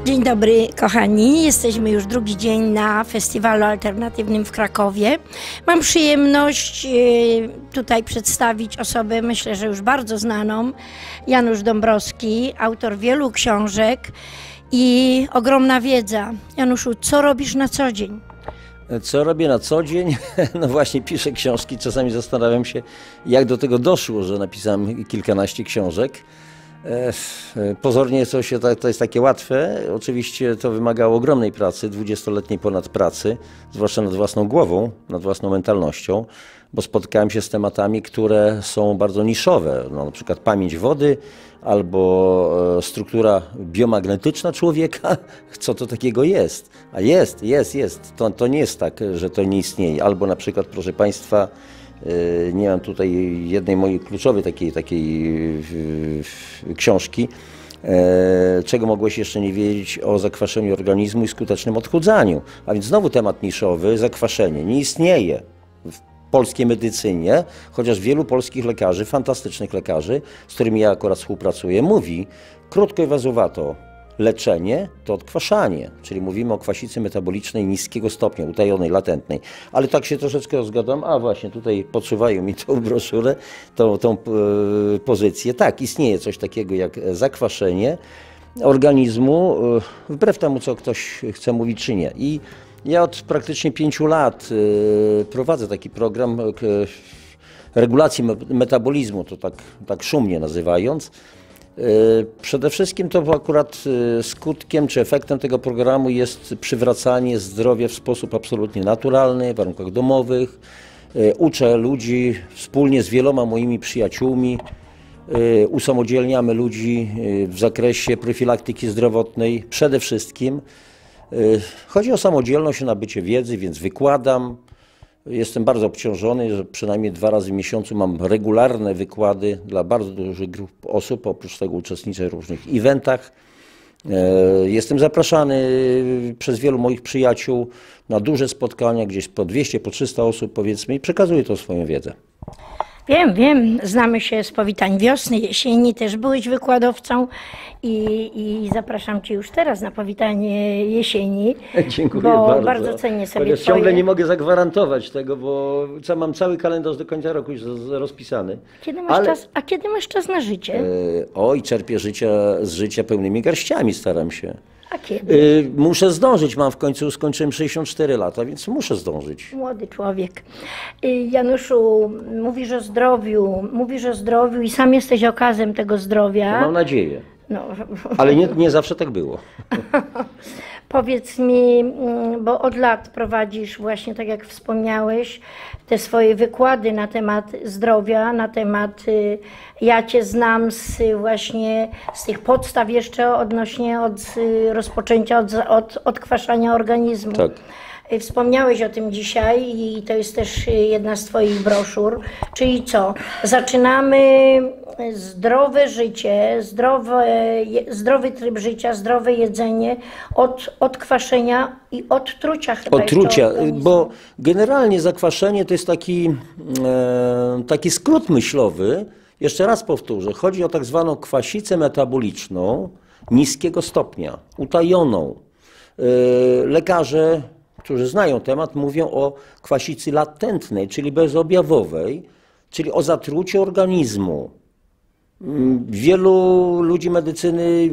Dzień dobry kochani, jesteśmy już drugi dzień na festiwalu alternatywnym w Krakowie. Mam przyjemność tutaj przedstawić osobę, myślę, że już bardzo znaną, Janusz Dąbrowski, autor wielu książek i ogromna wiedza. Januszu, co robisz na co dzień? Co robię na co dzień? No właśnie piszę książki, czasami zastanawiam się, jak do tego doszło, że napisałem kilkanaście książek. Pozornie to jest takie łatwe, oczywiście to wymagało ogromnej pracy, 20-letniej ponad pracy, zwłaszcza nad własną głową, nad własną mentalnością, bo spotkałem się z tematami, które są bardzo niszowe, no, na przykład pamięć wody albo struktura biomagnetyczna człowieka, co to takiego jest? A jest. To nie jest tak, że to nie istnieje, albo na przykład, proszę Państwa, nie mam tutaj jednej mojej kluczowej takiej książki, czego mogłeś jeszcze nie wiedzieć o zakwaszeniu organizmu i skutecznym odchudzaniu. A więc znowu temat niszowy, zakwaszenie. Nie istnieje w polskiej medycynie, chociaż wielu polskich lekarzy, fantastycznych lekarzy, z którymi ja akurat współpracuję, mówi krótko i wazowato, leczenie to odkwaszanie, czyli mówimy o kwasicy metabolicznej niskiego stopnia, utajonej, latentnej. Ale tak się troszeczkę zgadzam, a właśnie tutaj podsuwają mi tą broszurę, tą pozycję. Tak, istnieje coś takiego jak zakwaszenie organizmu, wbrew temu, co ktoś chce mówić czy nie. I ja od praktycznie 5 lat prowadzę taki program regulacji metabolizmu, to tak szumnie nazywając. Przede wszystkim to akurat skutkiem czy efektem tego programu jest przywracanie zdrowia w sposób absolutnie naturalny, w warunkach domowych. Uczę ludzi wspólnie z wieloma moimi przyjaciółmi, usamodzielniamy ludzi w zakresie profilaktyki zdrowotnej. Przede wszystkim chodzi o samodzielność, o nabycie wiedzy, więc wykładam. Jestem bardzo obciążony, że przynajmniej 2 razy w miesiącu mam regularne wykłady dla bardzo dużych grup osób, oprócz tego uczestniczę w różnych eventach. Jestem zapraszany przez wielu moich przyjaciół na duże spotkania, gdzieś po 200, po 300 osób powiedzmy i przekazuję tą swoją wiedzę. Wiem, znamy się z powitań wiosny, jesieni, też byłeś wykładowcą i zapraszam Cię już teraz na powitanie jesieni. Dziękuję bo bardzo cenię sobie Chociaż ciągle nie mogę zagwarantować tego, bo mam cały kalendarz do końca roku już rozpisany. Kiedy masz czas na życie? Oj, czerpię z życia pełnymi garściami, staram się. A kiedy? Muszę zdążyć, skończyłem 64 lata, więc muszę zdążyć. Młody człowiek. Januszu, mówisz o zdrowiu i sam jesteś okazem tego zdrowia. No, mam nadzieję. No. Ale nie zawsze tak było. Powiedz mi, bo od lat prowadzisz właśnie, tak jak wspomniałeś, te swoje wykłady na temat zdrowia, na temat, ja Cię znam właśnie z tych podstaw jeszcze odnośnie od rozpoczęcia od odkwaszania organizmu. Tak. Wspomniałeś o tym dzisiaj i to jest też jedna z Twoich broszur, czyli co? Zaczynamy zdrowe życie, zdrowy tryb życia, zdrowe jedzenie od odkwaszenia i odtrucia chyba. Odtrucia, bo generalnie zakwaszenie to jest taki skrót myślowy. Jeszcze raz powtórzę, chodzi o tak zwaną kwasicę metaboliczną niskiego stopnia, utajoną. Lekarze, którzy znają temat, mówią o kwasicy latentnej, czyli bezobjawowej, czyli o zatruciu organizmu. Wielu ludzi medycyny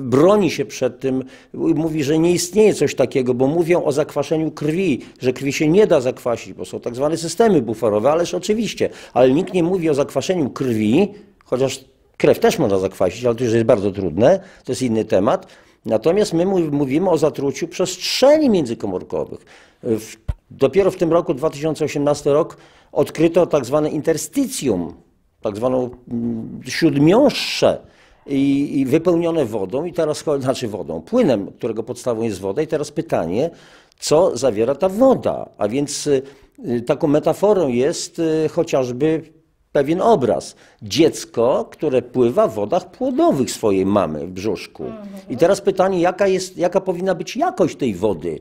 broni się przed tym, mówi, że nie istnieje coś takiego, bo mówią o zakwaszeniu krwi, że krwi się nie da zakwasić, bo są tak zwane systemy buforowe, ależ oczywiście, ale nikt nie mówi o zakwaszeniu krwi, chociaż krew też można zakwasić, ale to już jest bardzo trudne, to jest inny temat. Natomiast my mówimy o zatruciu przestrzeni międzykomórkowych. Dopiero w tym roku, 2018 rok, odkryto tak zwane interstitium, tak zwaną śródmiąższę i wypełnione wodą, i teraz płynem, którego podstawą jest woda. I teraz pytanie, co zawiera ta woda? A więc taką metaforą jest chociażby pewien obraz. Dziecko, które pływa w wodach płodowych swojej mamy w brzuszku. I teraz pytanie, jaka powinna być jakość tej wody?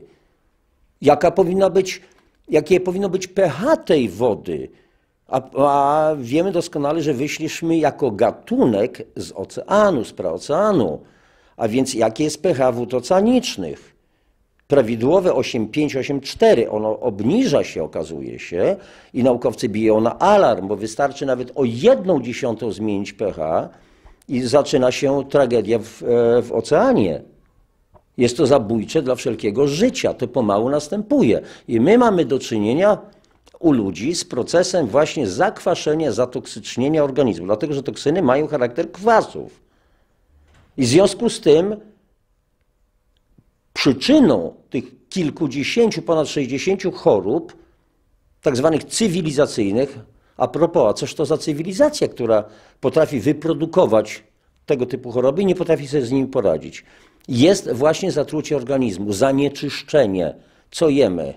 Jakie powinno być pH tej wody? A wiemy doskonale, że wyszliśmy jako gatunek z oceanu, z praoceanu. A więc jakie jest pH wód oceanicznych? Prawidłowe 8,5, 8,4, ono obniża się, okazuje się, i naukowcy biją na alarm, bo wystarczy nawet o 1/10 zmienić pH i zaczyna się tragedia w oceanie. Jest to zabójcze dla wszelkiego życia, to pomału następuje. I my mamy do czynienia u ludzi z procesem właśnie zakwaszenia, zatoksycznienia organizmu, dlatego że toksyny mają charakter kwasów. I w związku z tym przyczyną tych kilkudziesięciu, ponad 60 chorób, tak zwanych cywilizacyjnych, a propos, a cóż to za cywilizacja, która potrafi wyprodukować tego typu choroby i nie potrafi sobie z nimi poradzić, jest właśnie zatrucie organizmu, zanieczyszczenie. Co jemy?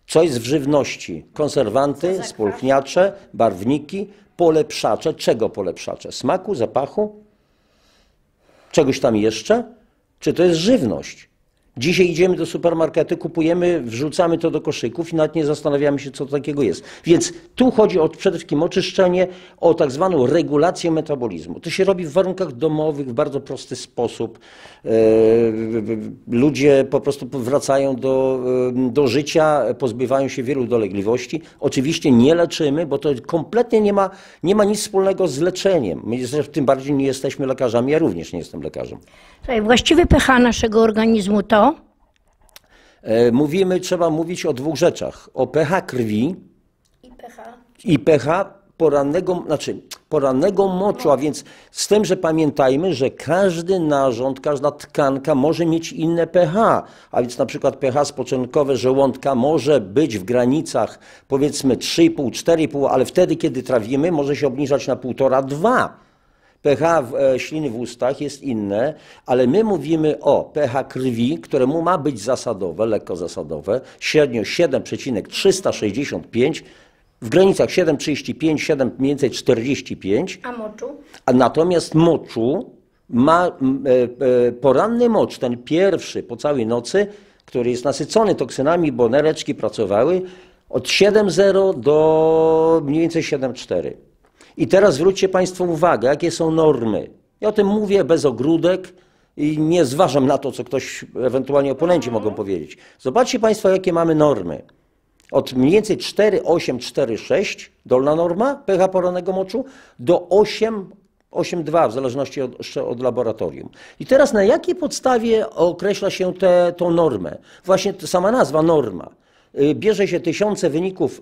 Co jest w żywności? Konserwanty, spulchniacze, barwniki, polepszacze. Czego polepszacze? Smaku, zapachu? Czegoś tam jeszcze? Czy to jest żywność? Dzisiaj idziemy do supermarketu, kupujemy, wrzucamy to do koszyków i nawet nie zastanawiamy się, co to takiego jest. Więc tu chodzi przede wszystkim o czyszczenie, o tak zwaną regulację metabolizmu. To się robi w warunkach domowych w bardzo prosty sposób. Ludzie po prostu wracają do życia, pozbywają się wielu dolegliwości. Oczywiście nie leczymy, bo to kompletnie nie ma nic wspólnego z leczeniem. My tym bardziej nie jesteśmy lekarzami, ja również nie jestem lekarzem. Słuchaj, właściwy pH naszego organizmu to? Trzeba mówić o dwóch rzeczach. O pH krwi pH. i pH porannego moczu, a więc z tym, że pamiętajmy, że każdy narząd, każda tkanka może mieć inne pH, a więc na przykład pH spoczynkowe żołądka może być w granicach powiedzmy 3,5, 4,5, ale wtedy, kiedy trawimy, może się obniżać na 1,5, 2. pH śliny w ustach jest inne, ale my mówimy o pH krwi, któremu ma być zasadowe, lekko zasadowe, średnio 7,365, w granicach 7,35, 7 mniej więcej 45. A moczu? A natomiast moczu ma poranny mocz, ten pierwszy po całej nocy, który jest nasycony toksynami, bo nereczki pracowały, od 7,0 do mniej więcej 7,4. I teraz zwróćcie Państwo uwagę, jakie są normy. Ja o tym mówię bez ogródek i nie zważam na to, co ktoś, ewentualnie oponenci mogą powiedzieć. Zobaczcie Państwo, jakie mamy normy. Od mniej więcej 4,8, 4,6, dolna norma pH porannego moczu, do 8, 8,2 w zależności od laboratorium. I teraz na jakiej podstawie określa się tą normę? Właśnie sama nazwa norma. Bierze się tysiące wyników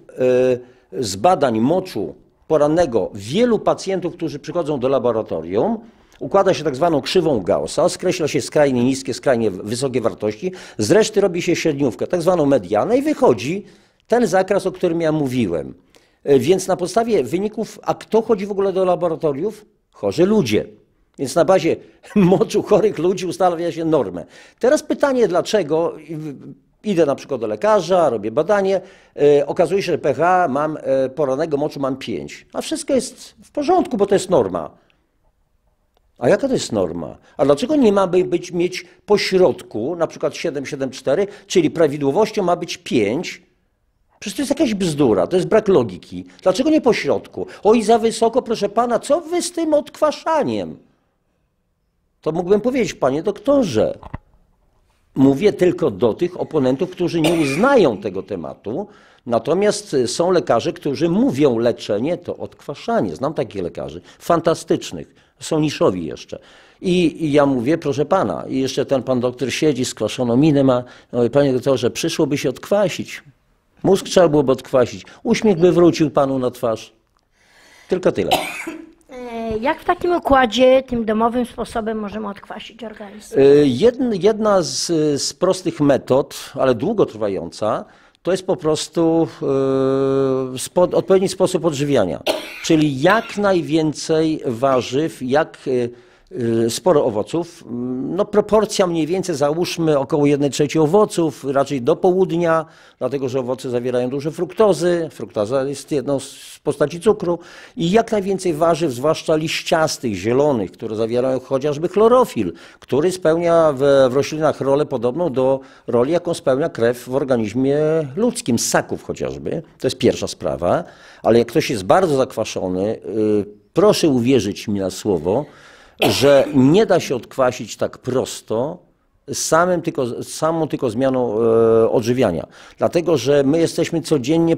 z badań moczu porannego wielu pacjentów, którzy przychodzą do laboratorium, układa się tak zwaną krzywą Gaussa, skreśla się skrajnie niskie, skrajnie wysokie wartości, z reszty robi się średniówkę, tak zwaną medianę i wychodzi ten zakres, o którym ja mówiłem. Więc na podstawie wyników, a kto chodzi w ogóle do laboratoriów? Chorzy ludzie. Więc na bazie moczu chorych ludzi ustala się normę. Teraz pytanie, dlaczego? Idę na przykład do lekarza, robię badanie, okazuje się, że pH porannego moczu mam 5, a wszystko jest w porządku, bo to jest norma. A jaka to jest norma? A dlaczego nie ma mieć pośrodku, na przykład 7,4, czyli prawidłowością ma być 5? Przecież to jest jakaś bzdura, to jest brak logiki. Dlaczego nie pośrodku? Oj, za wysoko, proszę pana, co wy z tym odkwaszaniem? To mógłbym powiedzieć, panie doktorze. Mówię tylko do tych oponentów, którzy nie uznają tego tematu, natomiast są lekarze, którzy mówią leczenie to odkwaszanie. Znam takich lekarzy, fantastycznych, są niszowi jeszcze. I ja mówię, proszę pana, i jeszcze ten pan doktor siedzi, skwaszoną minę ma, no, panie doktorze, przyszłoby się odkwasić. Mózg trzeba byłoby odkwasić, uśmiech by wrócił panu na twarz. Tylko tyle. Jak w takim układzie, tym domowym sposobem możemy odkwasić organizm? Jedna z prostych metod, ale długotrwająca, to jest po prostu odpowiedni sposób odżywiania. Czyli jak najwięcej warzyw, sporo owoców. No, proporcja mniej więcej, załóżmy około 1/3 owoców, raczej do południa, dlatego że owoce zawierają dużo fruktozy. Fruktoza jest jedną z postaci cukru. I jak najwięcej warzyw, zwłaszcza liściastych, zielonych, które zawierają chociażby chlorofil, który spełnia w roślinach rolę podobną do roli, jaką spełnia krew w organizmie ludzkim, ssaków chociażby. To jest pierwsza sprawa. Ale jak ktoś jest bardzo zakwaszony, proszę uwierzyć mi na słowo, że nie da się odkwasić tak prosto samą tylko zmianą odżywiania. Dlatego, że my jesteśmy codziennie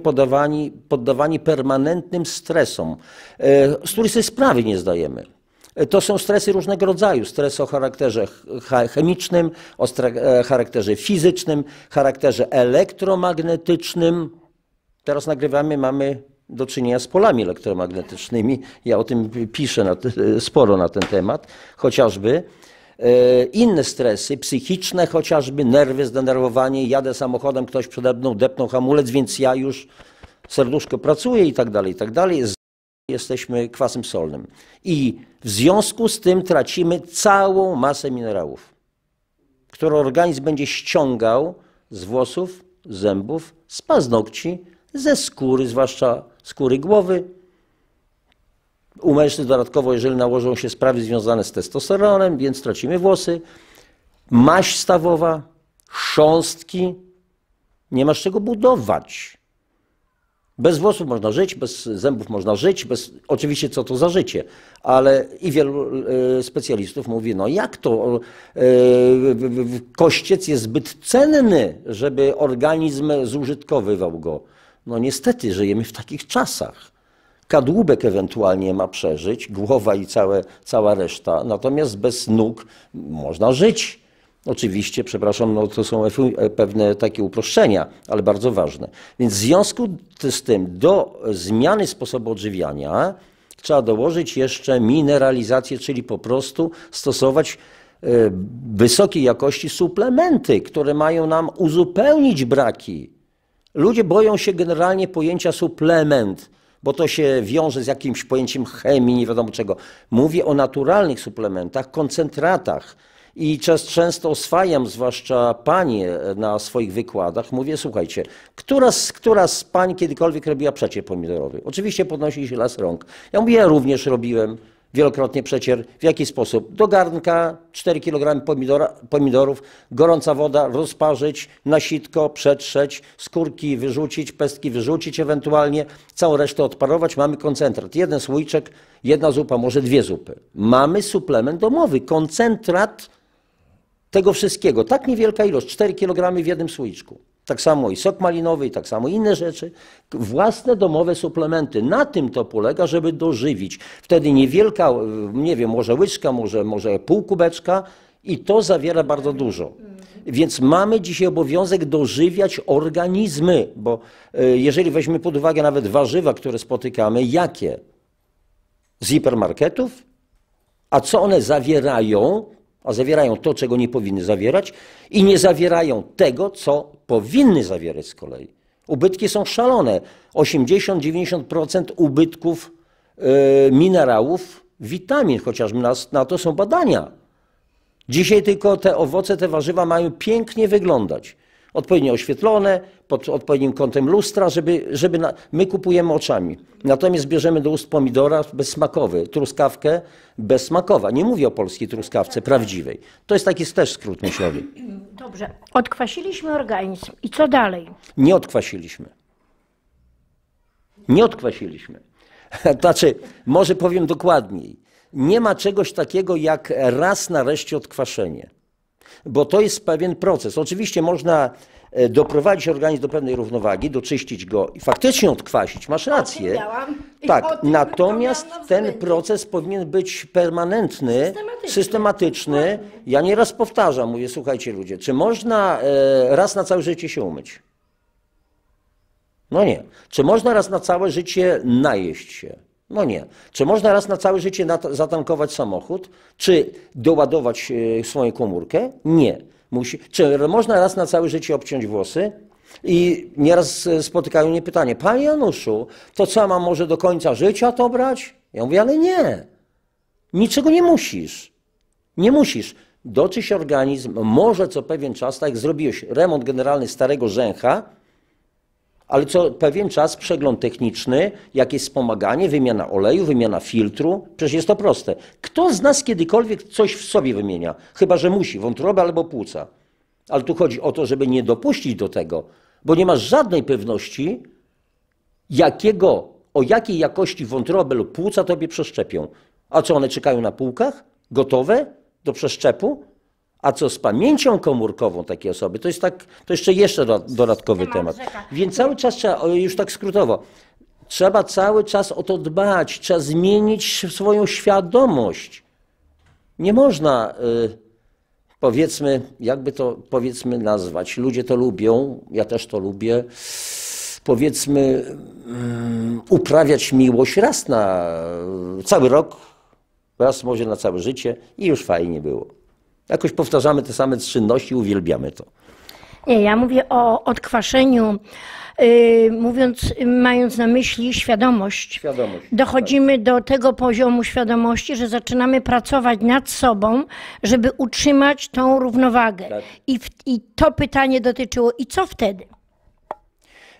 poddawani permanentnym stresom, z których sobie sprawy nie zdajemy. To są stresy różnego rodzaju. Stres o charakterze chemicznym, o charakterze fizycznym, charakterze elektromagnetycznym. Teraz nagrywamy, mamy do czynienia z polami elektromagnetycznymi. Ja o tym piszę sporo na ten temat, chociażby. Inne stresy psychiczne, chociażby nerwy, zdenerwowanie, jadę samochodem, ktoś przede mną depnął hamulec, więc ja już serduszko pracuje i tak dalej, i tak dalej. Jesteśmy kwasem solnym. I w związku z tym tracimy całą masę minerałów, którą organizm będzie ściągał z włosów, z zębów, z paznokci, ze skóry, zwłaszcza skóry głowy. U mężczyzn dodatkowo, jeżeli nałożą się sprawy związane z testosteronem, więc tracimy włosy, maść stawowa, chrząstki. Nie ma z czego budować. Bez włosów można żyć, bez zębów można żyć, oczywiście co to za życie, ale i wielu specjalistów mówi, no jak to, kościec jest zbyt cenny, żeby organizm zużytkowywał go. No niestety żyjemy w takich czasach. Kadłubek ewentualnie ma przeżyć, głowa i cała reszta, natomiast bez nóg można żyć. Oczywiście, przepraszam, no to są pewne takie uproszczenia, ale bardzo ważne. Więc w związku z tym do zmiany sposobu odżywiania trzeba dołożyć jeszcze mineralizację, czyli po prostu stosować wysokiej jakości suplementy, które mają nam uzupełnić braki. Ludzie boją się generalnie pojęcia suplement, bo to się wiąże z jakimś pojęciem chemii, nie wiadomo czego. Mówię o naturalnych suplementach, koncentratach. I często oswajam, zwłaszcza panie na swoich wykładach, mówię, słuchajcie, która z pań kiedykolwiek robiła przecier pomidorowy? Oczywiście podnosi się las rąk. Ja mówię, ja również robiłem wielokrotnie przecier. W jaki sposób? Do garnka 4 kg pomidorów, gorąca woda, rozparzyć, na sitko, przetrzeć, skórki wyrzucić, pestki wyrzucić ewentualnie, całą resztę odparować. Mamy koncentrat. Jeden słoiczek, jedna zupa, może 2 zupy. Mamy suplement domowy, koncentrat tego wszystkiego. Tak niewielka ilość, 4 kg w jednym słoiczku. Tak samo i sok malinowy, i tak samo inne rzeczy. Własne domowe suplementy. Na tym to polega, żeby dożywić. Wtedy niewielka, nie wiem, może łyczka, może pół kubeczka i to zawiera bardzo dużo. Więc mamy dzisiaj obowiązek dożywiać organizmy, bo jeżeli weźmiemy pod uwagę nawet warzywa, które spotykamy, jakie? Z hipermarketów? A co one zawierają? A zawierają to, czego nie powinny zawierać i nie zawierają tego, co powinny zawierać z kolei. Ubytki są szalone. 80-90% ubytków minerałów, witamin, chociażby na to są badania. Dzisiaj tylko te owoce, te warzywa mają pięknie wyglądać. Odpowiednio oświetlone, pod odpowiednim kątem lustra, my kupujemy oczami. Natomiast bierzemy do ust pomidora bezsmakowy, truskawkę bezsmakowa. Nie mówię o polskiej truskawce prawdziwej. To jest taki też skrót myślowy. Dobrze, odkwasiliśmy organizm i co dalej? Nie odkwasiliśmy. Nie odkwasiliśmy. Znaczy, może powiem dokładniej. Nie ma czegoś takiego jak raz nareszcie odkwaszenie. Bo to jest pewien proces. Oczywiście można doprowadzić organizm do pewnej równowagi, doczyścić go i faktycznie odkwasić. Masz rację. Tak, natomiast ten proces powinien być permanentny, systematyczny. Ja nieraz powtarzam, mówię, słuchajcie ludzie, czy można raz na całe życie się umyć? No nie. Czy można raz na całe życie najeść się? No nie. Czy można raz na całe życie zatankować samochód? Czy doładować swoją komórkę? Nie. Czy można raz na całe życie obciąć włosy? I nieraz spotykają mnie pytanie, panie Januszu, to co, mam może do końca życia to brać? Ja mówię, ale nie. Niczego nie musisz. Nie musisz. Doczyść organizm, może co pewien czas, tak jak zrobiłeś remont generalny starego rzęcha, ale co pewien czas przegląd techniczny, jakieś wspomaganie, wymiana oleju, wymiana filtru. Przecież jest to proste. Kto z nas kiedykolwiek coś w sobie wymienia? Chyba że musi, wątrobę albo płuca. Ale tu chodzi o to, żeby nie dopuścić do tego, bo nie masz żadnej pewności, o jakiej jakości wątrobę lub płuca tobie przeszczepią. A co, one czekają na półkach? Gotowe do przeszczepu? A co z pamięcią komórkową takiej osoby? To jest to jeszcze dodatkowy temat. Więc cały czas trzeba, już tak skrótowo, trzeba cały czas o to dbać, trzeba zmienić swoją świadomość. Nie można, powiedzmy, jakby to powiedzmy nazwać, ludzie to lubią, ja też to lubię, powiedzmy uprawiać miłość raz na cały rok, raz może na całe życie i już fajnie było. Jakoś powtarzamy te same czynności i uwielbiamy to. Nie, ja mówię o odkwaszeniu, mając na myśli świadomość. Dochodzimy do tego poziomu świadomości, że zaczynamy pracować nad sobą, żeby utrzymać tą równowagę. Tak. I to pytanie dotyczyło, i co wtedy?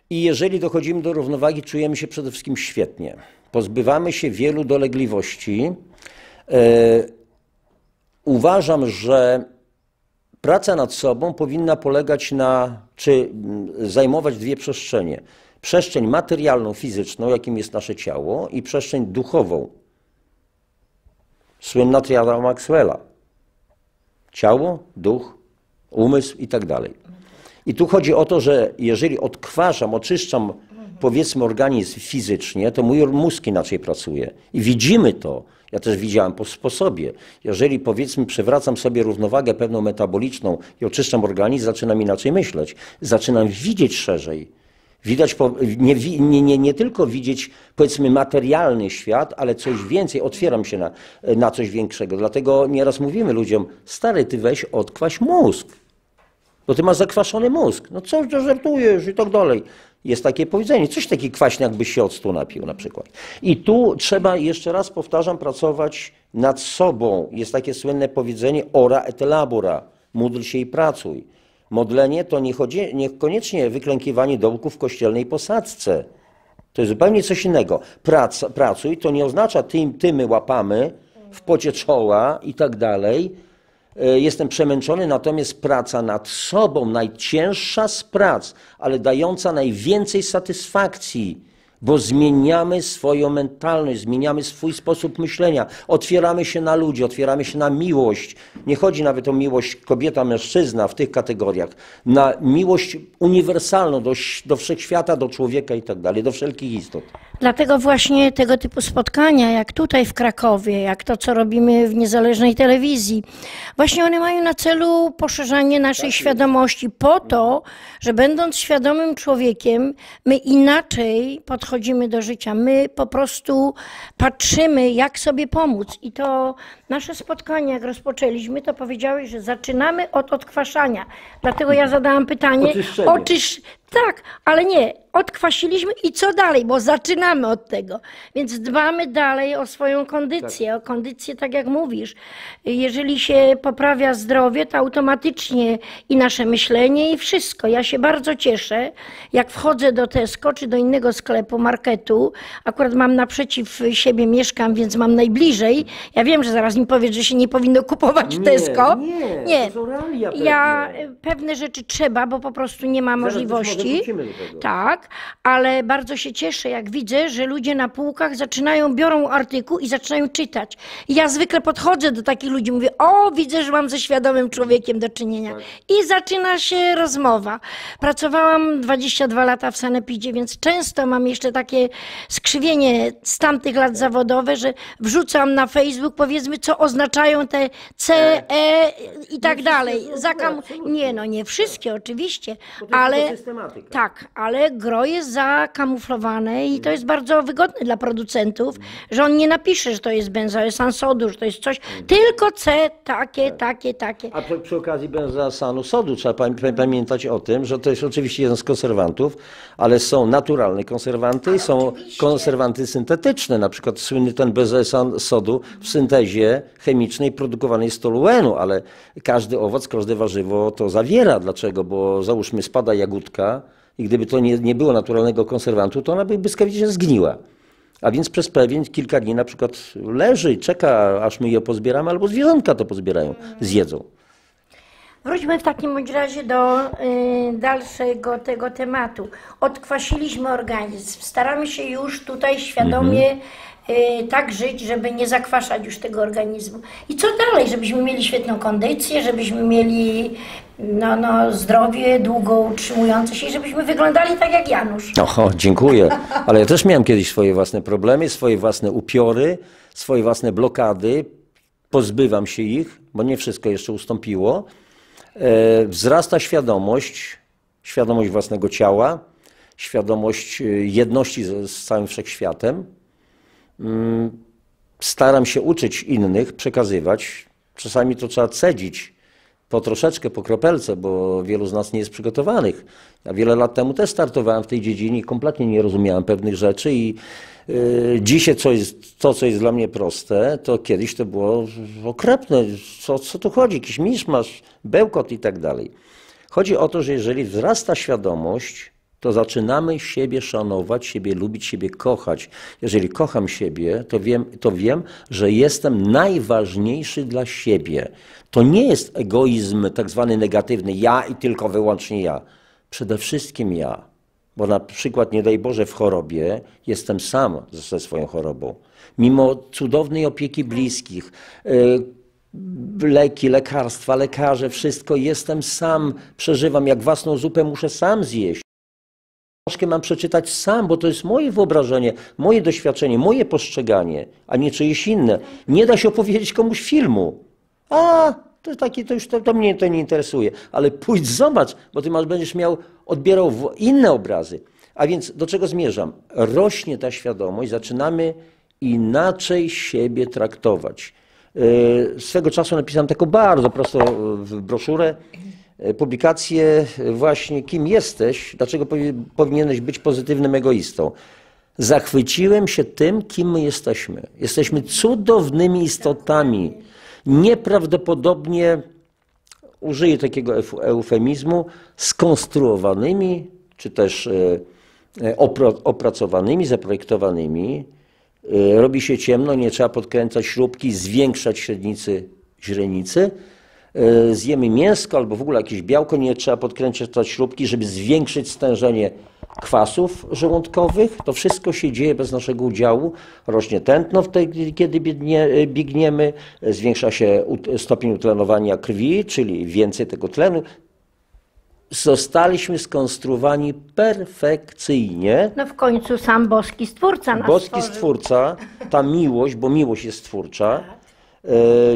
I jeżeli dochodzimy do równowagi, czujemy się przede wszystkim świetnie. Pozbywamy się wielu dolegliwości. Uważam, że praca nad sobą powinna polegać na, czy zajmować dwie przestrzenie. Przestrzeń materialną, fizyczną, jakim jest nasze ciało, i przestrzeń duchową. Słynna triada Maxwella. Ciało, duch, umysł i tak dalej. I tu chodzi o to, że jeżeli odkwaszam, oczyszczam, powiedzmy, organizm fizycznie, to mój mózg inaczej pracuje. I widzimy to. Ja też widziałem po sposobie. Jeżeli, powiedzmy, przywracam sobie równowagę pewną metaboliczną i oczyszczam organizm, zaczynam inaczej myśleć. Zaczynam widzieć szerzej. Widać, nie tylko widzieć, powiedzmy, materialny świat, ale coś więcej. Otwieram się na coś większego. Dlatego nieraz mówimy ludziom, stary, ty weź odkwaś mózg. Bo ty masz zakwaszony mózg. No co to żartujesz i tak dalej. Jest takie powiedzenie, coś taki kwaśny, jakbyś się octu napił na przykład. I tu trzeba, jeszcze raz powtarzam, pracować nad sobą. Jest takie słynne powiedzenie ora et labora. Módl się i pracuj. Modlenie to niekoniecznie wyklękiwanie dołków w kościelnej posadzce. To jest zupełnie coś innego. Pracuj to nie oznacza tymy łapamy w pocie czoła i tak dalej. Jestem przemęczony, natomiast praca nad sobą, najcięższa z prac, ale dająca najwięcej satysfakcji, bo zmieniamy swoją mentalność, zmieniamy swój sposób myślenia, otwieramy się na ludzi, otwieramy się na miłość. Nie chodzi nawet o miłość kobieta-mężczyzna w tych kategoriach, na miłość uniwersalną do wszechświata, do człowieka i tak dalej, do wszelkich istot. Dlatego właśnie tego typu spotkania, jak tutaj w Krakowie, jak to, co robimy w niezależnej telewizji, właśnie one mają na celu poszerzanie naszej świadomości po to, że będąc świadomym człowiekiem, my inaczej podchodzimy do życia. My po prostu patrzymy, jak sobie pomóc. I to nasze spotkanie, jak rozpoczęliśmy, to powiedziałeś, że zaczynamy od odkwaszania. Dlatego ja zadałam pytanie, tak, ale nie, odkwasiliśmy i co dalej, bo zaczynamy od tego. Więc dbamy dalej o swoją kondycję, o kondycję, tak jak mówisz. Jeżeli się poprawia zdrowie, to automatycznie i nasze myślenie i wszystko. Ja się bardzo cieszę, jak wchodzę do Tesco czy do innego sklepu, marketu, akurat mam naprzeciw siebie, mieszkam, więc mam najbliżej. Ja wiem, że zaraz mi powiesz, że się nie powinno kupować w Tesco. Nie, to są realia pewne. Ja pewne rzeczy trzeba, bo po prostu nie ma możliwości. Tak, ale bardzo się cieszę, jak widzę, że ludzie na półkach biorą artykuł i zaczynają czytać. I ja zwykle podchodzę do takich ludzi, mówię, o, widzę, że mam ze świadomym człowiekiem do czynienia. I zaczyna się rozmowa. Pracowałam 22 lata w sanepidzie, więc często mam jeszcze takie skrzywienie z tamtych lat zawodowe, że wrzucam na Facebook, powiedzmy, co oznaczają te C, E i tak dalej. Nie, no nie wszystkie oczywiście, ale tak, ale gro jest zakamuflowane i to jest bardzo wygodne dla producentów, że on nie napisze, że to jest benzoesan sodu, że to jest coś, tylko C, takie. A przy okazji benzoesanu sodu trzeba pamiętać o tym, że to jest oczywiście jeden z konserwantów, ale są naturalne konserwanty i są konserwanty syntetyczne. Na przykład słynny ten benzoesan sodu w syntezie chemicznej produkowanej z toluenu, ale każdy owoc, każde warzywo to zawiera. Dlaczego? Bo załóżmy spada jagódka, i gdyby to nie było naturalnego konserwantu, to ona by błyskawicznie zgniła. A więc przez kilka dni na przykład leży i czeka, aż my ją pozbieramy, albo zwierzątka to pozbierają, zjedzą. Wróćmy w takim bądź razie do dalszego tego tematu. Odkwasiliśmy organizm. Staramy się już tutaj świadomie tak żyć, żeby nie zakwaszać już tego organizmu. I co dalej? Żebyśmy mieli świetną kondycję, żebyśmy mieli zdrowie długo utrzymujące się i żebyśmy wyglądali tak jak Janusz. Oho, dziękuję. Ale ja też miałem kiedyś swoje własne problemy, swoje własne upiory, swoje własne blokady. Pozbywam się ich, bo nie wszystko jeszcze ustąpiło. Wzrasta świadomość własnego ciała, świadomość jedności z całym wszechświatem. Staram się uczyć innych, przekazywać. Czasami to trzeba cedzić po troszeczkę, po kropelce, bo wielu z nas nie jest przygotowanych. Ja wiele lat temu też startowałem w tej dziedzinie i kompletnie nie rozumiałem pewnych rzeczy i dzisiaj co jest dla mnie proste, to kiedyś to było okropne. Co tu chodzi? Jakiś miszmasz, bełkot i tak dalej. Chodzi o to, że jeżeli wzrasta świadomość, to zaczynamy siebie szanować, siebie lubić, siebie kochać. Jeżeli kocham siebie, to wiem, że jestem najważniejszy dla siebie. To nie jest egoizm tak zwany negatywny, ja i tylko wyłącznie ja. Przede wszystkim ja. Bo na przykład, nie daj Boże, w chorobie jestem sam ze swoją chorobą. Mimo cudownej opieki bliskich, leki, lekarstwa, lekarze, wszystko, jestem sam, przeżywam, jak własną zupę muszę sam zjeść. Książkę mam przeczytać sam, bo to jest moje wyobrażenie, moje doświadczenie, moje postrzeganie, a nie czyjeś inne. Nie da się opowiedzieć komuś filmu. To mnie to nie interesuje. Ale pójdź, zobacz, bo ty będziesz odbierał inne obrazy. A więc do czego zmierzam? Rośnie ta świadomość, zaczynamy inaczej siebie traktować. Swego czasu napisałem taką bardzo prostą broszurę, publikację właśnie kim jesteś, dlaczego powinieneś być pozytywnym egoistą. Zachwyciłem się tym, kim my jesteśmy. Jesteśmy cudownymi istotami, nieprawdopodobnie, użyję takiego eufemizmu, skonstruowanymi, czy też opracowanymi, zaprojektowanymi. Robi się ciemno, nie trzeba podkręcać śrubki, zwiększać średnicy źrenicy. Zjemy mięsko albo w ogóle jakieś białko, nie trzeba podkręcać śrubki, żeby zwiększyć stężenie kwasów żołądkowych. To wszystko się dzieje bez naszego udziału. Rośnie tętno kiedy biegniemy, zwiększa się stopień utlenowania krwi, czyli więcej tego tlenu. Zostaliśmy skonstruowani perfekcyjnie. No w końcu sam boski Stwórca nas Boski stworzył. Stwórca, ta miłość, bo miłość jest stwórcza.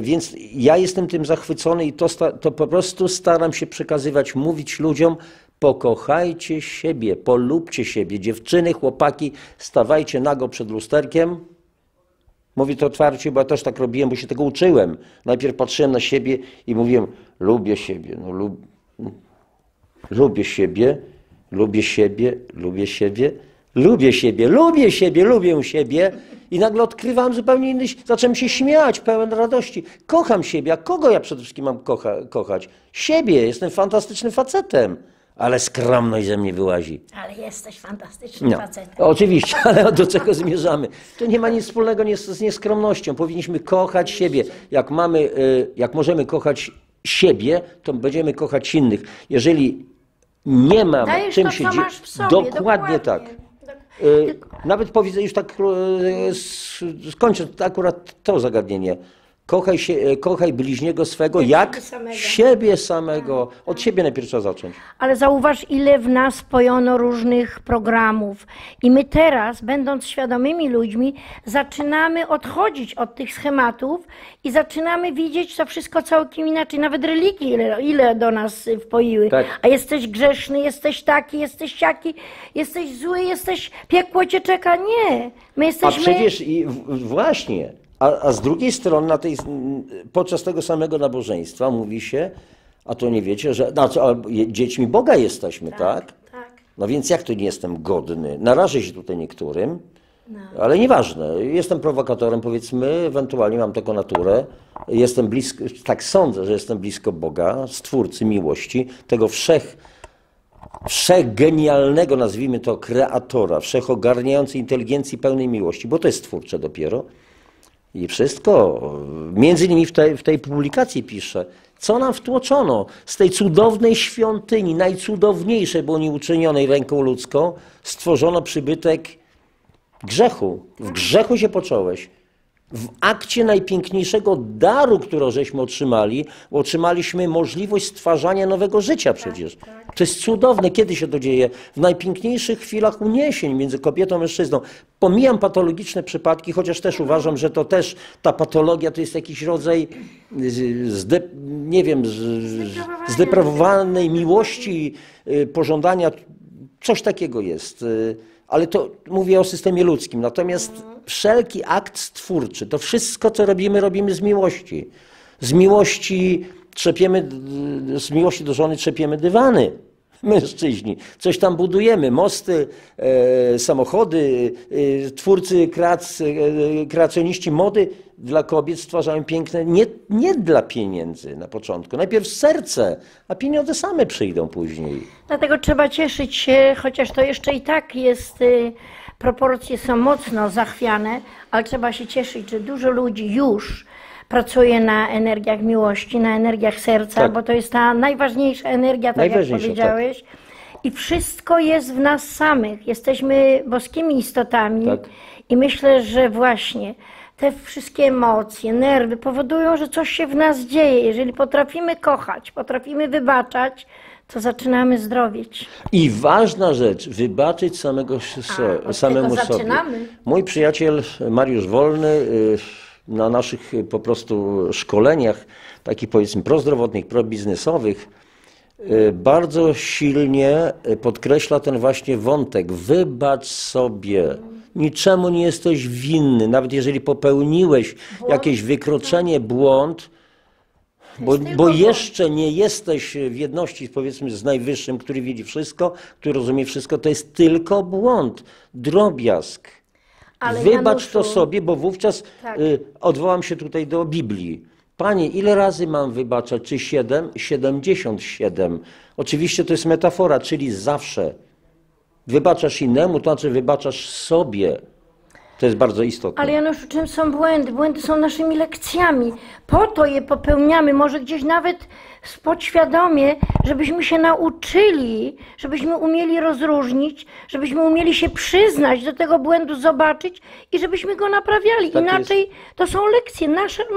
Więc ja jestem tym zachwycony i to po prostu staram się przekazywać, mówić ludziom, pokochajcie siebie, polubcie siebie. Dziewczyny, chłopaki, stawajcie nago przed lusterkiem. Mówię to otwarcie, bo ja też tak robiłem, bo się tego uczyłem. Najpierw patrzyłem na siebie i mówiłem, lubię siebie, lubię siebie, lubię siebie, lubię siebie, lubię siebie, lubię siebie, lubię siebie. I nagle odkrywam zupełnie inny, zacząłem się śmiać, pełen radości. Kocham siebie, a kogo ja przede wszystkim mam kochać? Siebie, jestem fantastycznym facetem, ale skromność ze mnie wyłazi. Ale jesteś fantastycznym facetem. Oczywiście, ale do czego zmierzamy? To nie ma nic wspólnego z nieskromnością. Powinniśmy kochać siebie. Jak możemy kochać siebie, to będziemy kochać innych. Jeżeli nie mam Dajesz czym to, się co dzielić, masz w sobie, dokładnie tak. Nawet powiedzę, już tak skończę akurat to zagadnienie. Kochaj bliźniego swego jak siebie samego. Od siebie najpierw trzeba zacząć. Ale zauważ, ile w nas pojono różnych programów. I my teraz, będąc świadomymi ludźmi, zaczynamy odchodzić od tych schematów i zaczynamy widzieć to wszystko całkiem inaczej. Nawet religii ile do nas wpoiły. Tak. A jesteś grzeszny, jesteś taki, jesteś siaki, jesteś zły, piekło cię czeka. Nie. My jesteśmy... A przecież właśnie... A z drugiej strony, podczas tego samego nabożeństwa mówi się, a to nie wiecie, że dziećmi Boga jesteśmy, tak? Tak. No więc jak to nie jestem godny? Narażę się tutaj niektórym, ale nieważne. Jestem prowokatorem, powiedzmy, ewentualnie mam taką naturę. Jestem blisko, tak sądzę, że jestem blisko Boga, Stwórcy miłości, tego wszechgenialnego, nazwijmy to, kreatora, wszechogarniającej inteligencji pełnej miłości, bo to jest stwórcze dopiero. I wszystko, między innymi w tej publikacji piszę, co nam wtłoczono z tej cudownej świątyni, najcudowniejszej, bo nie uczynionej ręką ludzką, stworzono przybytek grzechu. W grzechu się począłeś. W akcie najpiękniejszego daru, którego żeśmy otrzymali, bo otrzymaliśmy możliwość stwarzania nowego życia przecież. To jest cudowne. Kiedy się to dzieje? W najpiękniejszych chwilach uniesień między kobietą a mężczyzną. Pomijam patologiczne przypadki, chociaż też uważam, że to też ta patologia to jest jakiś rodzaj nie wiem, zdeprawowanej miłości, pożądania. Coś takiego jest. Ale to mówię o systemie ludzkim. Natomiast wszelki akt stwórczy, to wszystko, co robimy, robimy z miłości. Z miłości do żony trzepiemy dywany, mężczyźni. Coś tam budujemy, mosty, samochody, twórcy, kreacjoniści mody dla kobiet stwarzają piękne, nie dla pieniędzy na początku. Najpierw serce, a pieniądze same przyjdą później. Dlatego trzeba cieszyć się, chociaż to jeszcze i tak jest, proporcje są mocno zachwiane, ale trzeba się cieszyć, że dużo ludzi już pracuje na energiach miłości, na energiach serca, Tak. bo to jest ta najważniejsza energia, tak jak powiedziałeś. Tak. I wszystko jest w nas samych. Jesteśmy boskimi istotami Tak. i myślę, że właśnie te wszystkie emocje, nerwy powodują, że coś się w nas dzieje. Jeżeli potrafimy kochać, potrafimy wybaczać, to zaczynamy zdrowieć. I ważna rzecz, wybaczyć samemu sobie. Zaczynamy. Mój przyjaciel Mariusz Wolny na naszych po prostu szkoleniach, takich powiedzmy prozdrowotnych, probiznesowych, bardzo silnie podkreśla ten właśnie wątek. Wybacz sobie. Niczemu nie jesteś winny, nawet jeżeli popełniłeś jakieś wykroczenie, błąd, bo jeszcze nie jesteś w jedności, powiedzmy, z Najwyższym, który widzi wszystko, który rozumie wszystko, to jest tylko błąd, drobiazg. Ale wybacz Januszu, to sobie, bo wówczas tak. Odwołam się tutaj do Biblii. Panie, ile razy mam wybaczać? Czy 7? 77. Oczywiście to jest metafora, czyli zawsze. Wybaczasz innemu, to znaczy wybaczasz sobie. To jest bardzo istotne. Ale Januszu, czym są błędy? Błędy są naszymi lekcjami. Po to je popełniamy, może gdzieś nawet podświadomie, żebyśmy się nauczyli, żebyśmy umieli rozróżnić, żebyśmy umieli się przyznać do tego błędu, zobaczyć i żebyśmy go naprawiali. Tak Inaczej jest. to są lekcje.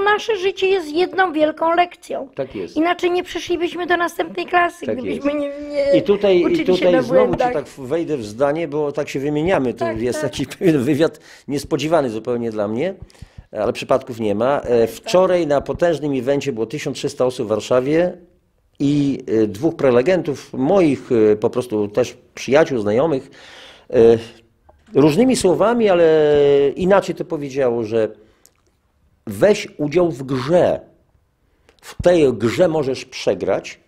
Nasze życie jest jedną wielką lekcją. Tak jest. Inaczej nie przeszlibyśmy do następnej klasy, Tak gdybyśmy jest. nie I tutaj uczyli się na znowu błędach. ci tak wejdę w zdanie, bo tak się wymieniamy. To Tak, jest tak. taki pewien wywiad niespodziewany zupełnie dla mnie, ale przypadków nie ma. Wczoraj na potężnym evencie było 1300 osób w Warszawie i dwóch prelegentów, moich po prostu też przyjaciół, znajomych, różnymi słowami, ale inaczej to powiedziało, że weź udział w grze. W tej grze możesz przegrać,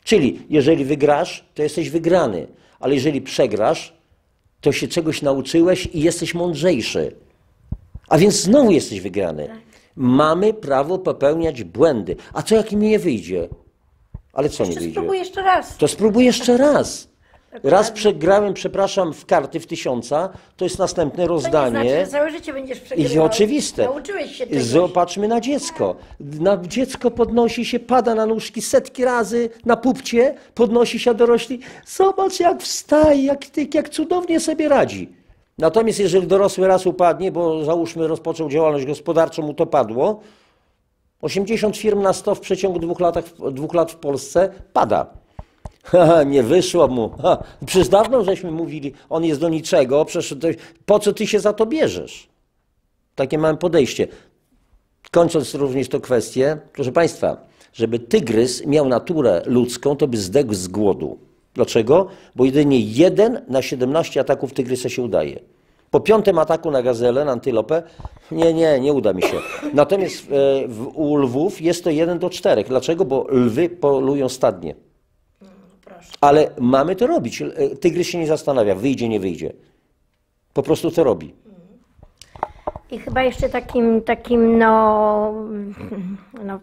czyli jeżeli wygrasz, to jesteś wygrany, ale jeżeli przegrasz, to się czegoś nauczyłeś i jesteś mądrzejszy. A więc znowu jesteś wygrany. Mamy prawo popełniać błędy. A co jak mi nie wyjdzie? Ale co nie wyjdzie? Spróbuj jeszcze raz. To spróbuj jeszcze raz. Raz przegrałem, przepraszam, w karty w 1000, to jest następne To nie rozdanie. znaczy, że całe życie będziesz I przegrywał. oczywiste. Nauczyłeś się czegoś. Zobaczmy na dziecko. Dziecko podnosi się, pada na nóżki setki razy na pupcie, podnosi się, a dorośli. Zobacz jak wstaje, jak cudownie sobie radzi. Natomiast jeżeli dorosły raz upadnie, bo załóżmy rozpoczął działalność gospodarczą, mu to padło, 80 firm na 100 w przeciągu 2 lat w Polsce pada. Nie wyszło mu. Przecież dawno żeśmy mówili, on jest do niczego, przecież po co ty się za to bierzesz? Takie mam podejście. Kończąc również tę kwestię, proszę Państwa, żeby tygrys miał naturę ludzką, to by zdechł z głodu. Dlaczego? Bo jedynie 1 na 17 ataków tygrysa się udaje. Po 5. ataku na gazelę, na antylopę, nie uda mi się. Natomiast u lwów jest to 1 do 4. Dlaczego? Bo lwy polują stadnie. Ale mamy to robić. Tygrys się nie zastanawia, wyjdzie, nie wyjdzie. Po prostu to robi. I chyba jeszcze takim no,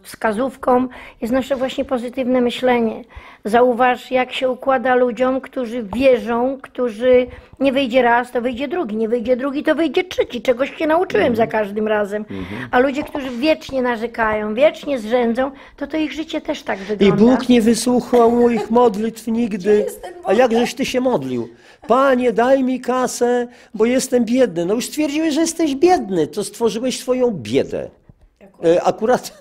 wskazówką jest nasze właśnie pozytywne myślenie. Zauważ, jak się układa ludziom, którzy wierzą, którzy nie wyjdzie raz, to wyjdzie drugi, nie wyjdzie drugi, to wyjdzie trzeci. Czegoś się nauczyłem za każdym razem. A ludzie, którzy wiecznie narzekają, wiecznie zrzędzą, to ich życie też tak wygląda. I Bóg nie wysłuchał moich modlitw nigdy. A jakżeś ty się modlił? Panie, daj mi kasę, bo jestem biedny. No już stwierdziłeś, że jesteś biedny, to stworzyłeś swoją biedę. Akurat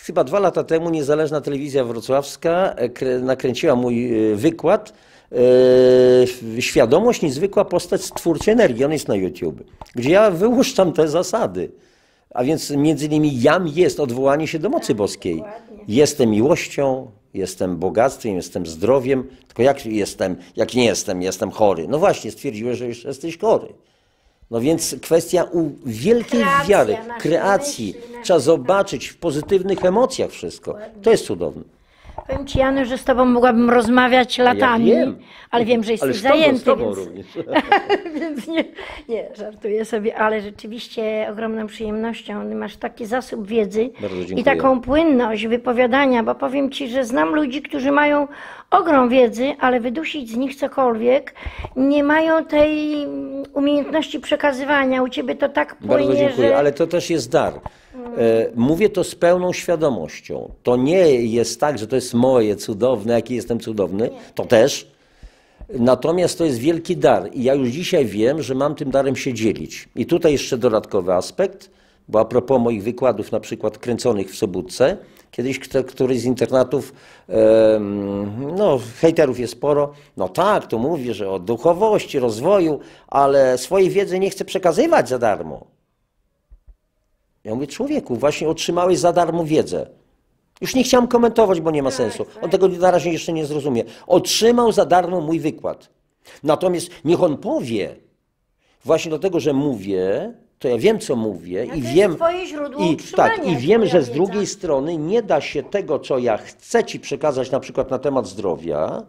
chyba 2 lata temu niezależna telewizja wrocławska nakręciła mój wykład Świadomość, niezwykła postać stwórcy energii. On jest na YouTube, gdzie ja wyłuszczam te zasady. A więc między innymi jam jest odwołanie się do mocy boskiej. Jestem miłością, jestem bogactwem, jestem zdrowiem. Tylko jak nie jestem, jestem chory. No właśnie, stwierdziłeś, że już jesteś chory. No więc kwestia wielkiej wiary, kreacji. Trzeba zobaczyć w pozytywnych emocjach wszystko. To jest cudowne. Powiem Ci, Janu, że z Tobą mogłabym rozmawiać latami, Ja wiem. ale wiem, że jesteś Ale zajęty, z tobą więc, również. więc nie, żartuję sobie, ale rzeczywiście ogromną przyjemnością. Masz taki zasób wiedzy Bardzo dziękuję. i taką płynność wypowiadania, bo powiem Ci, że znam ludzi, którzy mają ogrom wiedzy, ale wydusić z nich cokolwiek, nie mają tej umiejętności przekazywania. U Ciebie to tak płynie, Bardzo dziękuję, że... ale to też jest dar. Mówię to z pełną świadomością. To nie jest tak, że to jest moje cudowne, jaki jestem cudowny, to też. Natomiast to jest wielki dar i ja już dzisiaj wiem, że mam tym darem się dzielić. I tutaj jeszcze dodatkowy aspekt, bo a propos moich wykładów na przykład kręconych w Sobótce, kiedyś któryś z internatów, no hejterów jest sporo, no tak, to mówię, że o duchowości, rozwoju, ale swojej wiedzy nie chcę przekazywać za darmo. Ja mówię, człowieku, właśnie otrzymałeś za darmo wiedzę. Już nie chciałem komentować, bo nie ma sensu. On tego na razie jeszcze nie zrozumie. Otrzymał za darmo mój wykład. Natomiast niech on powie, właśnie dlatego, że mówię, to ja wiem, co mówię i wiem, twoje źródło utrzymania, i wiem, twoja że z wiedza. drugiej strony nie da się tego, co ja chcę ci przekazać na przykład na temat zdrowia,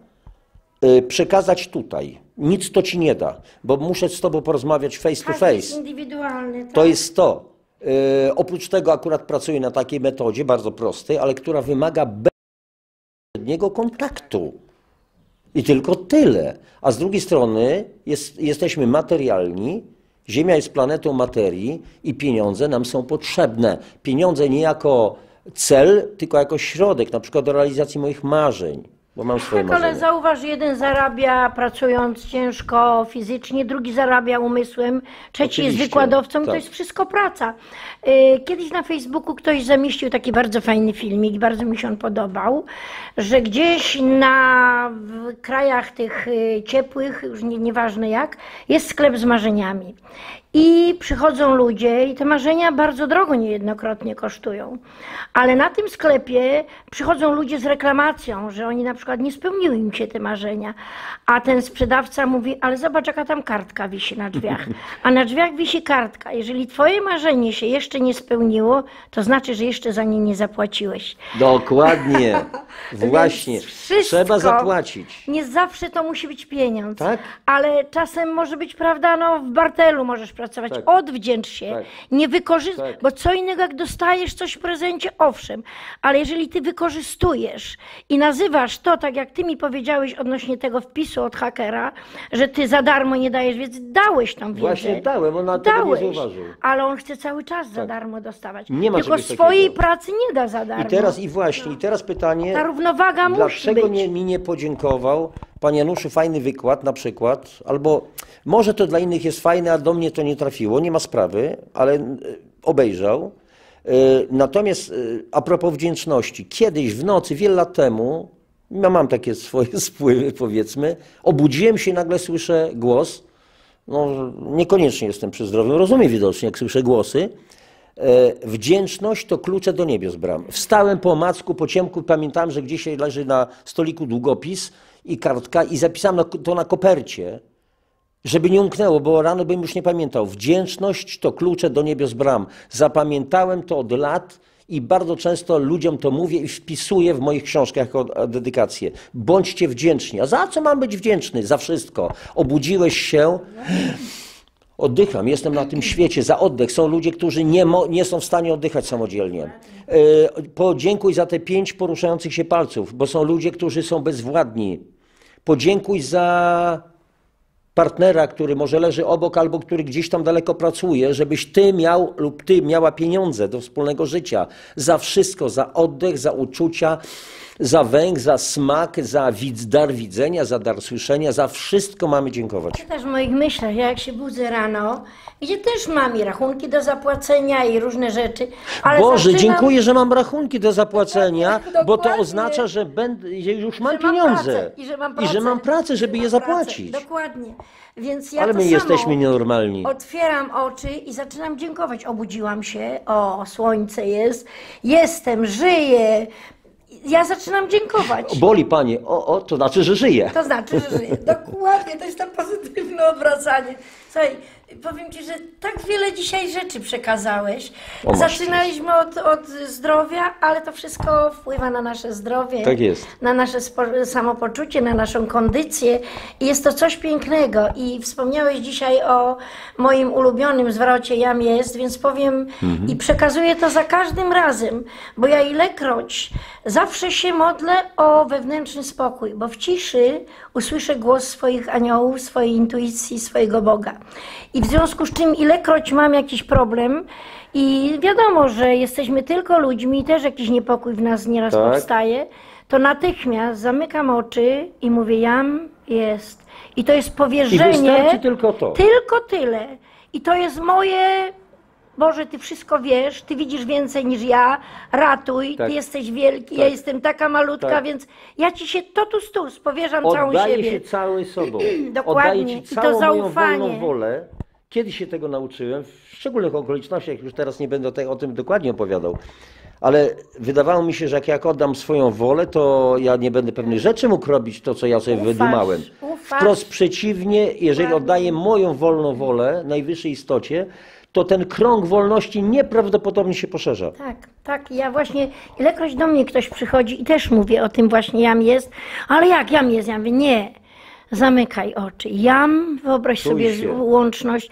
przekazać tutaj. Nic to ci nie da, bo muszę z tobą porozmawiać face to Każdy jest face. indywidualny, tak? To jest to. Oprócz tego akurat pracuję na takiej metodzie, bardzo prostej, ale która wymaga bezpośredniego kontaktu. I tylko tyle. A z drugiej strony jesteśmy materialni, Ziemia jest planetą materii i pieniądze nam są potrzebne. Pieniądze nie jako cel, tylko jako środek, na przykład do realizacji moich marzeń. Bo mam swoje Tak, ale marzenia. zauważ, jeden zarabia pracując ciężko fizycznie, drugi zarabia umysłem, trzeci jest Oczywiście, wykładowcą i to tak. jest wszystko praca. Kiedyś na Facebooku ktoś zamieścił taki bardzo fajny filmik, bardzo mi się on podobał, że gdzieś w krajach tych ciepłych, już nieważne jak, jest sklep z marzeniami. I przychodzą ludzie i te marzenia bardzo drogo niejednokrotnie kosztują. Ale na tym sklepie przychodzą ludzie z reklamacją, że oni na przykład nie spełniły im się te marzenia. A ten sprzedawca mówi, ale zobacz, jaka tam kartka wisi na drzwiach. A na drzwiach wisi kartka. Jeżeli twoje marzenie się jeszcze nie spełniło, to znaczy, że jeszcze za nie nie zapłaciłeś. Dokładnie. Właśnie. wszystko- Trzeba zapłacić. Nie zawsze to musi być pieniądz, Tak? ale czasem może być, prawda, no w bartelu możesz pracować. Tak. Odwdzięcz się, Tak. nie wykorzystaj, Tak. bo co innego jak dostajesz coś w prezencie, owszem, ale jeżeli ty wykorzystujesz i nazywasz to, tak jak ty mi powiedziałeś odnośnie tego wpisu od hakera, że ty za darmo nie dajesz wiedzy, dałeś tą wiedzę. Właśnie dałem, on na tego nie zauważył. Ale on chce cały czas za darmo dostawać. Nie ma Tylko czegoś swojej takiego. pracy nie da za darmo. I teraz pytanie, Ta równowaga musi dlaczego być. mi nie podziękował? Panie Januszu, fajny wykład na przykład, albo może to dla innych jest fajne, a do mnie to nie trafiło, nie ma sprawy, ale obejrzał. Natomiast a propos wdzięczności, kiedyś w nocy, wiele lat temu, ja mam takie swoje spływy, powiedzmy, obudziłem się i nagle słyszę głos, no niekoniecznie jestem przy zdrowym rozumie widocznie, jak słyszę głosy. Wdzięczność to klucze do niebios bram. Wstałem po omacku, po ciemku, pamiętałem, że gdzieś leży na stoliku długopis i kartka i zapisałem to na kopercie, żeby nie umknęło, bo rano bym już nie pamiętał. Wdzięczność to klucze do niebios bram. Zapamiętałem to od lat i bardzo często ludziom to mówię i wpisuję w moich książkach jako dedykację. Bądźcie wdzięczni. A za co mam być wdzięczny? Za wszystko. Obudziłeś się, Oddycham, jestem na tym świecie za oddech. Są ludzie, którzy nie są w stanie oddychać samodzielnie. Podziękuj za te 5 poruszających się palców, bo są ludzie, którzy są bezwładni. Podziękuj za partnera, który może leży obok albo który gdzieś tam daleko pracuje, żebyś ty miał lub ty miała pieniądze do wspólnego życia. Za wszystko, za oddech, za uczucia, za węch, za smak, za dar widzenia, za dar słyszenia, za wszystko mamy dziękować. Ja też w moich myślach, ja jak się budzę rano, gdzie też mam i rachunki do zapłacenia i różne rzeczy, ale Boże, dziękuję, że mam rachunki do zapłacenia, bo to oznacza, że już mam pieniądze i że mam pracę, żeby je zapłacić. Dokładnie. Więc ja ale to my samo jesteśmy nienormalni. otwieram oczy i zaczynam dziękować. Obudziłam się, o, słońce jest, jestem, żyję. Ja zaczynam dziękować. Boli Panie, to znaczy, że żyje. To znaczy, że żyję. Dokładnie, to jest to pozytywne odwracanie. Słuchaj, powiem Ci, że tak wiele dzisiaj rzeczy przekazałeś. Zaczynaliśmy od zdrowia, ale to wszystko wpływa na nasze zdrowie. Tak jest. Na nasze samopoczucie, na naszą kondycję. I jest to coś pięknego. I wspomniałeś dzisiaj o moim ulubionym zwrocie "jam jest", więc powiem i przekazuję to za każdym razem, bo ja ilekroć zawsze się modlę o wewnętrzny spokój, bo w ciszy usłyszę głos swoich aniołów, swojej intuicji, swojego Boga. I w związku z czym ilekroć mam jakiś problem i wiadomo, że jesteśmy tylko ludźmi, też jakiś niepokój w nas nieraz powstaje, to natychmiast zamykam oczy i mówię "jam jest". I to jest powierzenie. I wystarczy tylko to. Tylko tyle. I to jest moje... Boże, Ty wszystko wiesz, Ty widzisz więcej niż ja, ratuj, Ty jesteś wielki, ja jestem taka malutka, więc ja Ci się totus tus powierzam całą siebie. Oddaję się całej sobą. Dokładnie. Oddaję Ci I to całą zaufanie. moją wolną wolę. Kiedy się tego nauczyłem? W szczególnych okolicznościach, już teraz nie będę o tym dokładnie opowiadał, ale wydawało mi się, że jak oddam swoją wolę, to ja nie będę pewnych rzeczy mógł robić to, co ja sobie wydumałem. Wprost przeciwnie, jeżeli oddaję moją wolną wolę najwyższej istocie, to ten krąg wolności nieprawdopodobnie się poszerza. Tak, tak. Ja właśnie, ilekroć do mnie ktoś przychodzi i też mówię o tym właśnie "jam jest", ale jak "jam jest"? Ja mówię nie. Zamykaj oczy. Jam, wyobraź sobie łączność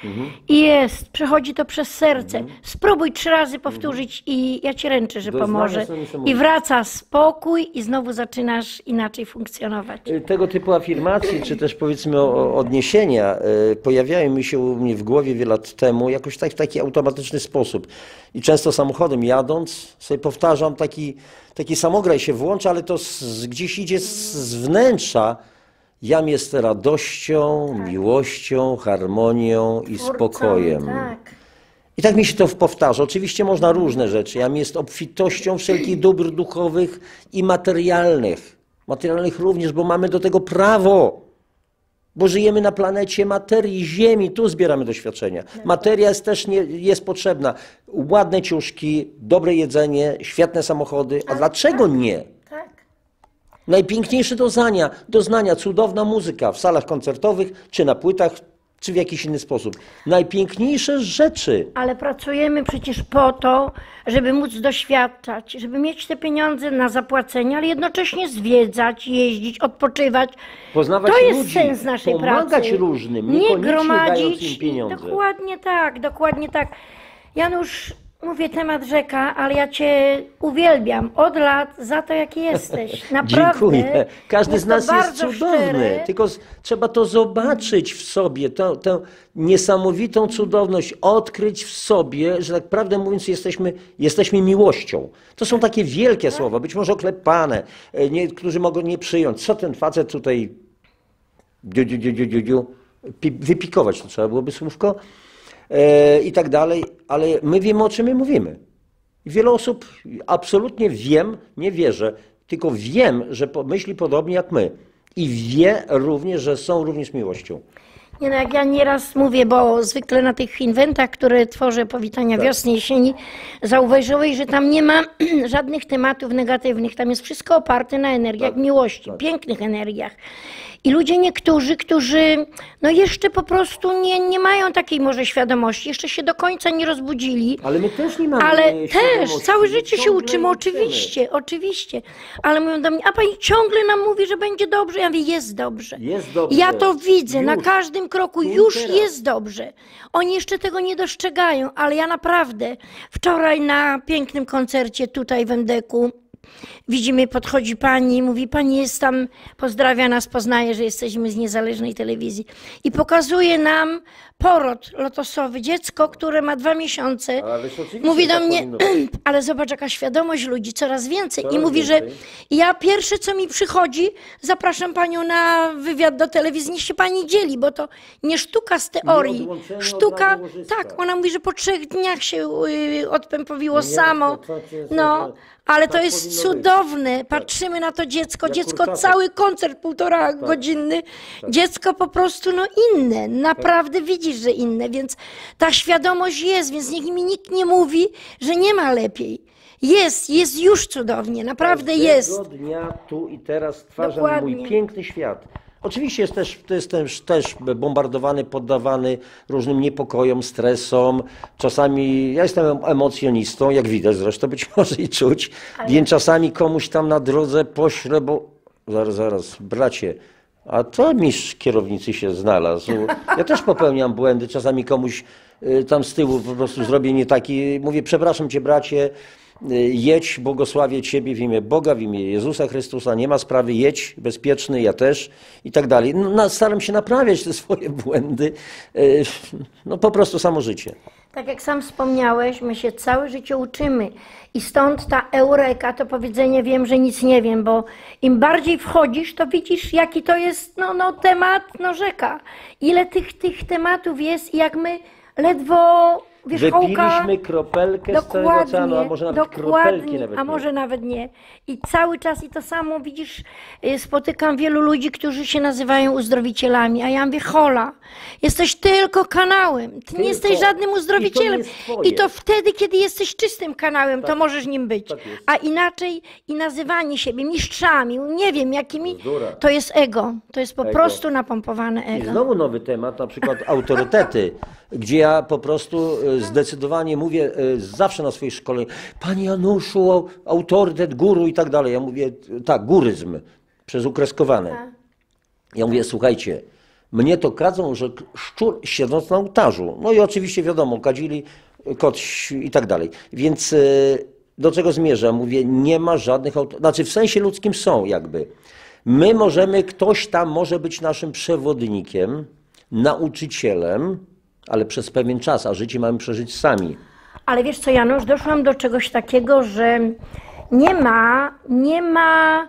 i jest. Przechodzi to przez serce. Spróbuj 3 razy powtórzyć i ja Ci ręczę, że pomoże. I wraca spokój i znowu zaczynasz inaczej funkcjonować. Tego typu afirmacje, czy też powiedzmy odniesienia pojawiają mi się u mnie w głowie wiele lat temu, jakoś tak w taki automatyczny sposób. I często samochodem jadąc sobie powtarzam, taki samograj się włącza, ale to gdzieś idzie z wnętrza. Jam jest radością, miłością, harmonią i spokojem. I tak mi się to powtarza. Oczywiście można różne rzeczy. Jam jest obfitością wszelkich dóbr duchowych i materialnych. Materialnych również, bo mamy do tego prawo. Bo żyjemy na planecie materii, Ziemi, tu zbieramy doświadczenia. Materia jest potrzebna. Ładne ciuszki, dobre jedzenie, świetne samochody. A dlaczego nie? Najpiękniejsze doznania, cudowna muzyka w salach koncertowych, czy na płytach, czy w jakiś inny sposób. Najpiękniejsze rzeczy. Ale pracujemy przecież po to, żeby móc doświadczać, żeby mieć te pieniądze na zapłacenie, ale jednocześnie zwiedzać, jeździć, odpoczywać. Poznawać to jest ludzi, sens naszej pomagać pracy. różnym, nie gromadzić dając im pieniądze. Dokładnie tak, dokładnie tak. Janusz, mówię temat rzeka, ale ja Cię uwielbiam od lat za to, jaki jesteś. Naprawdę. Dziękuję. Każdy z nas jest cudowny, szczere. tylko trzeba to zobaczyć w sobie, tę niesamowitą cudowność, odkryć w sobie, że tak prawdę mówiąc jesteśmy miłością. To są takie wielkie słowa, być może oklepane, niektórzy mogą nie przyjąć. Co ten facet tutaj wypikować, to trzeba byłoby słówko. I tak dalej, ale my wiemy, o czym my mówimy. I wiele osób absolutnie nie wierzę, tylko wiem, że myśli podobnie jak my. I wie również, że są również miłością. Nie no, jak ja nieraz mówię, bo zwykle na tych inwentach, które tworzę, powitania wiosny, jesieni, zauważyłeś, że tam nie ma żadnych tematów negatywnych. Tam jest wszystko oparte na energiach miłości, pięknych energiach. I ludzie niektórzy, którzy no jeszcze po prostu nie mają takiej może świadomości, jeszcze się do końca nie rozbudzili. Ale my też nie mamy Ale też, świadomości, całe my życie się ciągle uczymy, oczywiście, oczywiście. Ale mówią do mnie, a pani ciągle nam mówi, że będzie dobrze. Ja mówię, jest dobrze. Jest dobrze. Ja to widzę, na Już. każdym kroku Tu i już teraz. jest dobrze. Oni jeszcze tego nie dostrzegają, ale ja naprawdę wczoraj na pięknym koncercie tutaj w MDK-u widzimy, podchodzi pani, mówi, pani jest tam, pozdrawia nas, poznaje, że jesteśmy z niezależnej telewizji i pokazuje nam poród lotosowy, dziecko, które ma 2 miesiące. Ale oczywiście Mówi do tak mnie, powinno być. ale zobacz, jaka świadomość ludzi, coraz więcej. I Coraz mówi, więcej. że ja pierwsze, co mi przychodzi, zapraszam panią na wywiad do telewizji, niech się pani dzieli, bo to nie sztuka z teorii. Nieodłączenie od Sztuka, łożyska. tak, ona mówi, że po 3 dniach się odpępowiło Nie, samo. to No, ale to tak jest powinno być. cudowne. Patrzymy na to dziecko, Jak dziecko kurczaczek. cały koncert 1,5 godzinny, dziecko po prostu no inne, naprawdę widzisz, że inne, więc ta świadomość jest, więc niech mi nikt nie mówi, że nie ma lepiej. Jest już cudownie, naprawdę jest. Każdego dnia, tu i teraz stwarzam Dokładnie. mój piękny świat. Oczywiście jestem też bombardowany, poddawany różnym niepokojom, stresom. Czasami ja jestem emocjonistą, jak widać zresztą, być może i czuć, więc czasami komuś tam na drodze poślę, bo zaraz, bracie, a to mistrz kierownicy się znalazł. Ja też popełniam błędy, czasami komuś tam z tyłu po prostu zrobię nie taki, mówię, przepraszam cię bracie, jedź, błogosławię Ciebie w imię Boga, w imię Jezusa Chrystusa, nie ma sprawy, jedź, bezpieczny, ja też i tak dalej. No, staram się naprawiać te swoje błędy, no po prostu samo życie. Tak jak sam wspomniałeś, my się całe życie uczymy i stąd ta eureka, to powiedzenie wiem, że nic nie wiem, bo im bardziej wchodzisz, to widzisz, jaki to jest temat, rzeka. Ile tych tematów jest i jak my ledwo wierzchołka... Wypiliśmy kropelkę z całego oceanu, a może nawet kropelki nawet a nie. może nawet nie. I cały czas i to samo widzisz, spotykam wielu ludzi, którzy się nazywają uzdrowicielami, a ja mówię, hola, jesteś tylko kanałem, ty nie jesteś żadnym uzdrowicielem. I to wtedy, kiedy jesteś czystym kanałem, to możesz nim być. Tak jest. A inaczej i nazywanie siebie mistrzami, nie wiem jakimi, Bzdura. to jest ego. To jest po Ego. prostu napompowane I ego. znowu nowy temat, na przykład autorytety, gdzie ja po prostu zdecydowanie mówię zawsze na swojej szkole, Panie Januszu, autorytet, guru i tak dalej. Ja mówię, tak, guryzm, przez ukreskowane. Ja mówię, słuchajcie, mnie to kadzą, że szczur siedząc na ołtarzu. No i oczywiście wiadomo, kadzili kot i tak dalej. Więc do czego zmierzam? Mówię, nie ma żadnych autorytetów, znaczy w sensie ludzkim są jakby. My możemy, ktoś tam może być naszym przewodnikiem, nauczycielem, ale przez pewien czas, a życie mamy przeżyć sami. Ale wiesz co, Janusz, doszłam do czegoś takiego, że nie ma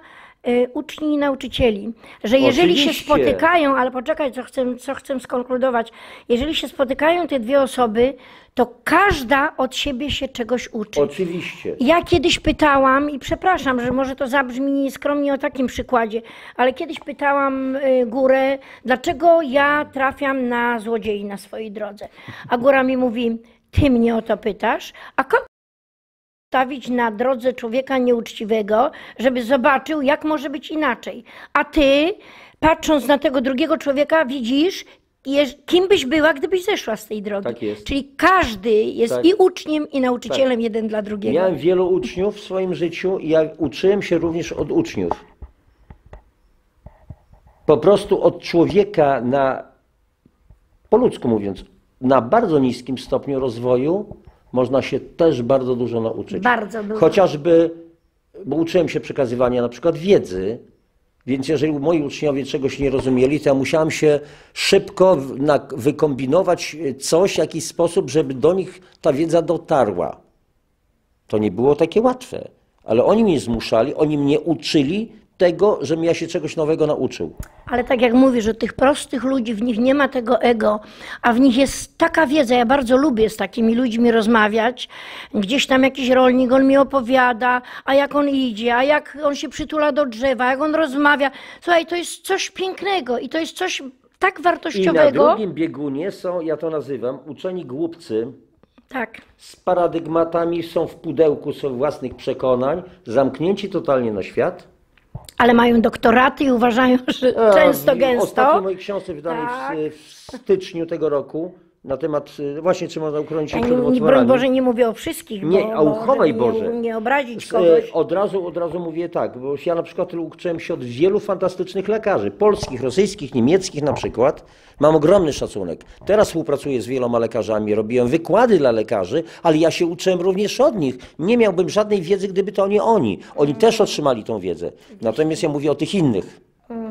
uczniów i nauczycieli. Że jeżeli się Oczywiście. spotykają, ale poczekaj, co chcę skonkludować, jeżeli się spotykają te dwie osoby, to każda od siebie się czegoś uczy. Oczywiście. Ja kiedyś pytałam, i przepraszam, że może to zabrzmi nieskromnie o takim przykładzie, ale kiedyś pytałam Górę, dlaczego ja trafiam na złodziei na swojej drodze. A Góra mi mówi, ty mnie o to pytasz, a kogo stawić na drodze człowieka nieuczciwego, żeby zobaczył, jak może być inaczej. A ty, patrząc na tego drugiego człowieka, widzisz, kim byś była, gdybyś zeszła z tej drogi. Tak jest. Czyli każdy jest Tak. i uczniem, i nauczycielem jeden dla drugiego. Miałem wielu uczniów w swoim życiu i ja uczyłem się również od uczniów. Po prostu od człowieka po ludzku mówiąc, na bardzo niskim stopniu rozwoju można się też bardzo dużo nauczyć. Bardzo dużo. Chociażby, bo uczyłem się przekazywania na przykład wiedzy, więc jeżeli moi uczniowie czegoś nie rozumieli, to ja musiałem się szybko wykombinować coś, jakiś sposób, żeby do nich ta wiedza dotarła. To nie było takie łatwe, ale oni mnie zmuszali, oni mnie uczyli tego, żebym ja się czegoś nowego nauczył. Ale tak jak mówisz, że tych prostych ludzi, w nich nie ma tego ego, a w nich jest taka wiedza, ja bardzo lubię z takimi ludźmi rozmawiać, gdzieś tam jakiś rolnik, on mi opowiada, a jak on idzie, a jak on się przytula do drzewa, jak on rozmawia. Słuchaj, to jest coś pięknego i to jest coś tak I na wartościowego. drugim biegunie są, ja to nazywam, uczeni głupcy, Tak. z paradygmatami, są w pudełku swoich własnych przekonań, zamknięci totalnie na świat. Ale mają doktoraty i uważają, że często, gęsto. Ostatnio mojej książce wydanej Tak. w styczniu tego roku na temat właśnie, czy można uchronić się Ja przed broń nowotworami. Boże, nie mówię o wszystkich, Nie, a uchowaj żeby Boże. nie obrazić kogoś. Od razu mówię tak, bo ja na przykład uczyłem się od wielu fantastycznych lekarzy, polskich, rosyjskich, niemieckich na przykład. Mam ogromny szacunek. Teraz współpracuję z wieloma lekarzami, robiłem wykłady dla lekarzy, ale ja się uczyłem również od nich. Nie miałbym żadnej wiedzy, gdyby to nie oni. Oni też otrzymali tą wiedzę. Natomiast ja mówię o tych innych.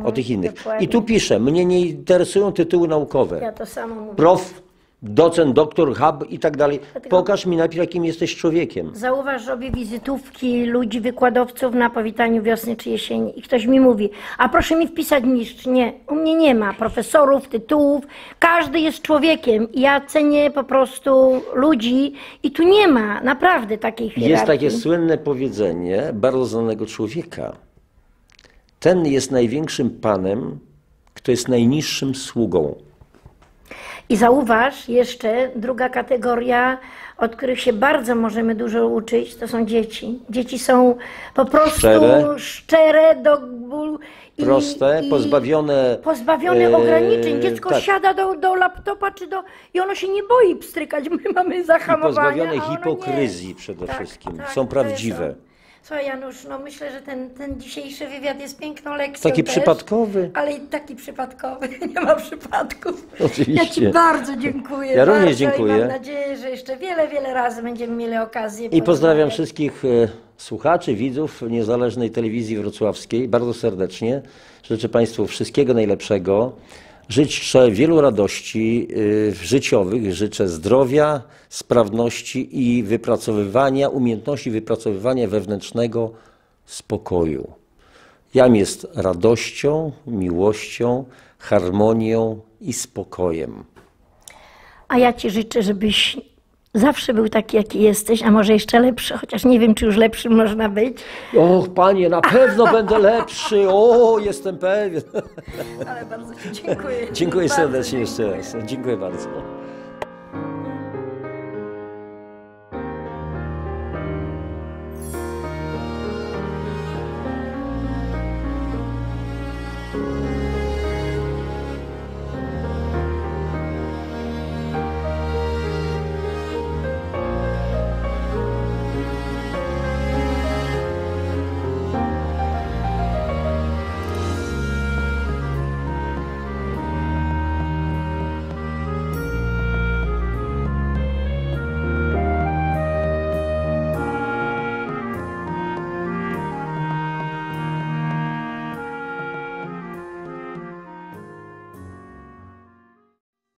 O tych innych. dokładnie. I tu piszę, mnie nie interesują tytuły naukowe. Ja to samo mówię. Prof, docent, doktor, hub i tak dalej. Pokaż mi najpierw, jakim jesteś człowiekiem. Zauważ, robię wizytówki ludzi, wykładowców na powitaniu wiosny czy jesieni i ktoś mi mówi, a proszę mi wpisać mistrz. Nie, u mnie nie ma profesorów, tytułów, każdy jest człowiekiem i ja cenię po prostu ludzi i tu nie ma naprawdę takiej hierarchii. Jest takie słynne powiedzenie bardzo znanego człowieka. Ten jest największym panem, kto jest najniższym sługą. I zauważ jeszcze druga kategoria, od których się bardzo możemy dużo uczyć, to są dzieci. Dzieci są po prostu szczere do bólu. Proste, pozbawione ograniczeń. Dziecko tak. siada do laptopa i ono się nie boi pstrykać. My mamy zahamowania. I pozbawione a ono nie. hipokryzji przede wszystkim. Tak, są to prawdziwe. jest Słuchaj Janusz, no myślę, że ten dzisiejszy wywiad jest piękną lekcją Taki też, przypadkowy. ale i taki przypadkowy, nie ma przypadków. Oczywiście. Ja Ci bardzo dziękuję. Ja również bardzo dziękuję. I mam nadzieję, że jeszcze wiele razy będziemy mieli okazję. I pozdrawiam porozmawiać. wszystkich słuchaczy, widzów Niezależnej Telewizji Wrocławskiej. Bardzo serdecznie. Życzę Państwu wszystkiego najlepszego. Życzę wielu radości życiowych, życzę zdrowia, sprawności i umiejętności wypracowywania wewnętrznego spokoju. Jam jest radością, miłością, harmonią i spokojem. A ja Ci życzę, żebyś zawsze był taki, jaki jesteś, a może jeszcze lepszy, chociaż nie wiem, czy już lepszym można być. Och, Panie, na pewno będę lepszy. O, jestem pewien. Ale bardzo Ci dziękuję. Dziękuję Bardzo serdecznie dziękuję. jeszcze raz. Dziękuję bardzo.